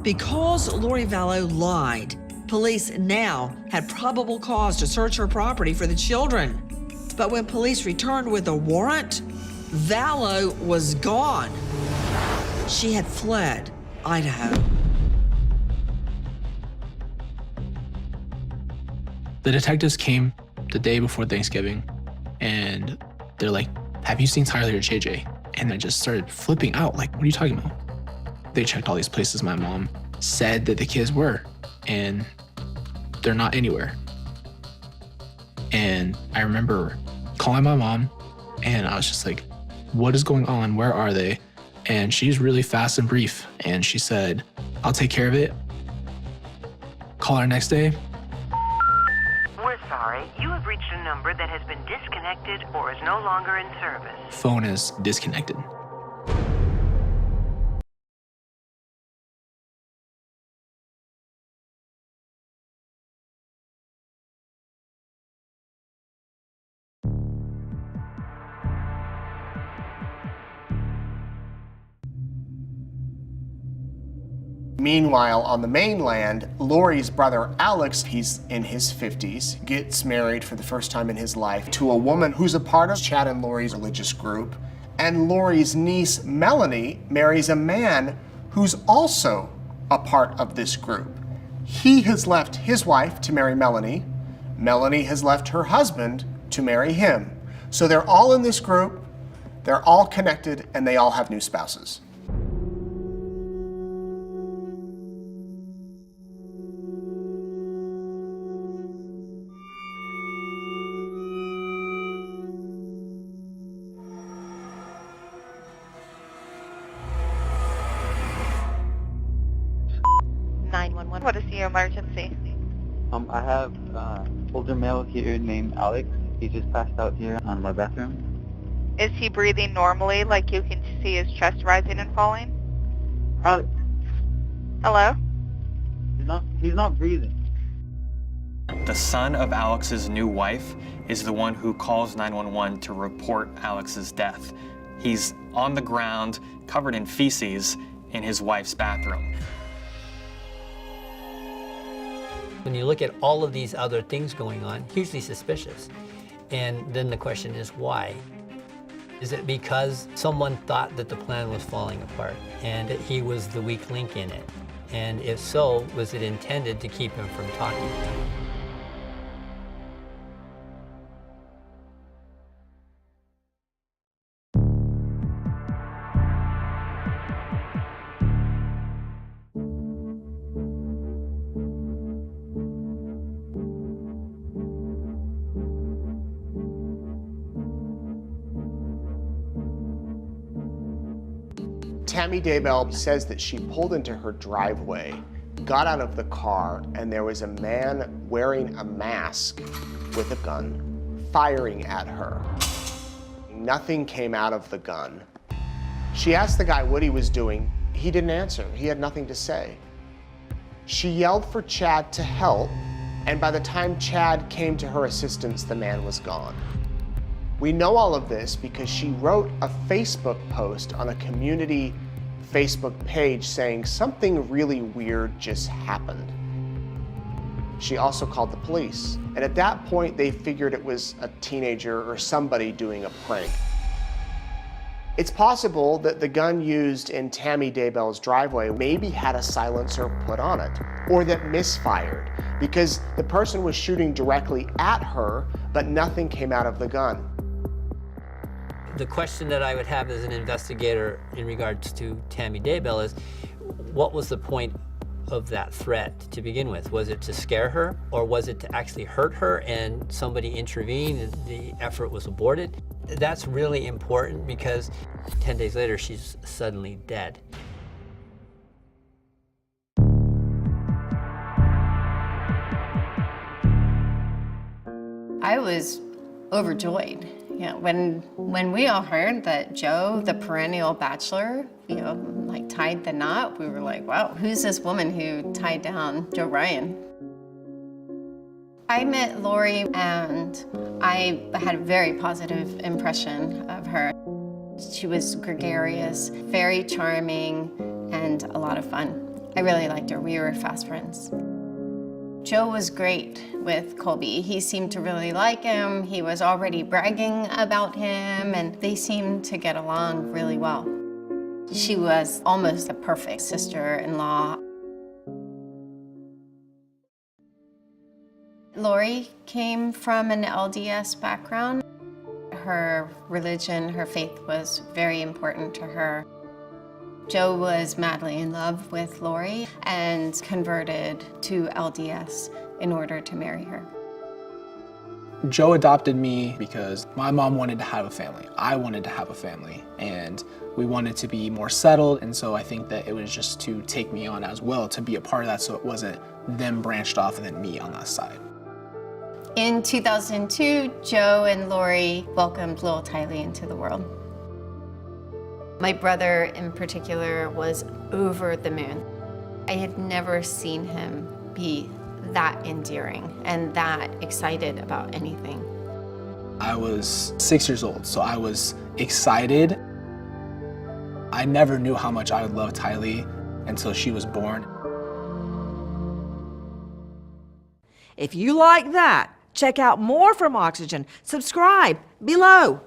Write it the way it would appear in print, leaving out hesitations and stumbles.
Because Lori Vallow lied, police now had probable cause to search her property for the children. But when police returned with a warrant, Vallow was gone. She had fled Idaho. The detectives came the day before Thanksgiving, and they're like, "Have you seen Tyler or JJ?" And I just started flipping out, like, "What are you talking about?" They checked all these places my mom said that the kids were, and they're not anywhere. And I remember calling my mom, and I was just like, "What is going on? Where are they?" And she's really fast and brief, and she said, "I'll take care of it." Call her next day. We're sorry, you have reached a number that has been disconnected or is no longer in service. Phone is disconnected. Meanwhile, on the mainland, Lori's brother Alex, he's in his 50s, gets married for the first time in his life to a woman who's a part of Chad and Lori's religious group. And Lori's niece, Melanie, marries a man who's also a part of this group. He has left his wife to marry Melanie. Melanie has left her husband to marry him. So they're all in this group, they're all connected, and they all have new spouses. What is the emergency? I have older male here named Alex. He just passed out here on my bathroom. Is he breathing normally, like you can see his chest rising and falling? Alex. Hello? He's not breathing. The son of Alex's new wife is the one who calls 911 to report Alex's death. He's on the ground, covered in feces, in his wife's bathroom. When you look at all of these other things going on, hugely suspicious. And then the question is why? Is it because someone thought that the plan was falling apart and that he was the weak link in it? And if so, was it intended to keep him from talking? Tammy Daybell says that she pulled into her driveway, got out of the car, and there was a man wearing a mask with a gun firing at her. Nothing came out of the gun. She asked the guy what he was doing. He didn't answer. He had nothing to say. She yelled for Chad to help, and by the time Chad came to her assistance, the man was gone. We know all of this because she wrote a Facebook post on a community Facebook page saying something really weird just happened. She also called the police, and at that point they figured it was a teenager or somebody doing a prank. It's possible that the gun used in Tammy Daybell's driveway maybe had a silencer put on it, or that misfired, because the person was shooting directly at her, but nothing came out of the gun. The question that I would have as an investigator in regards to Tammy Daybell is, what was the point of that threat to begin with? Was it to scare her, or was it to actually hurt her and somebody intervened and the effort was aborted? That's really important because 10 days later, she's suddenly dead. I was overjoyed. You know, when we all heard that Joe, the perennial bachelor, like tied the knot, we were like, wow, who's this woman who tied down Joe Ryan? I met Lori and I had a very positive impression of her. She was gregarious, very charming, and a lot of fun. I really liked her. We were fast friends. Joe was great with Colby. He seemed to really like him. He was already bragging about him, and they seemed to get along really well. She was almost a perfect sister-in-law. Lori came from an LDS background. Her religion, her faith was very important to her. Joe was madly in love with Lori and converted to LDS in order to marry her. Joe adopted me because my mom wanted to have a family. I wanted to have a family, and we wanted to be more settled, and so I think that it was just to take me on as well, to be a part of that, so it wasn't them branched off and then me on that side. In 2002, Joe and Lori welcomed little Tylee into the world. My brother in particular was over the moon. I had never seen him be that endearing and that excited about anything. I was 6 years old, so I was excited. I never knew how much I would love Tylee until she was born. If you like that, check out more from Oxygen. Subscribe below.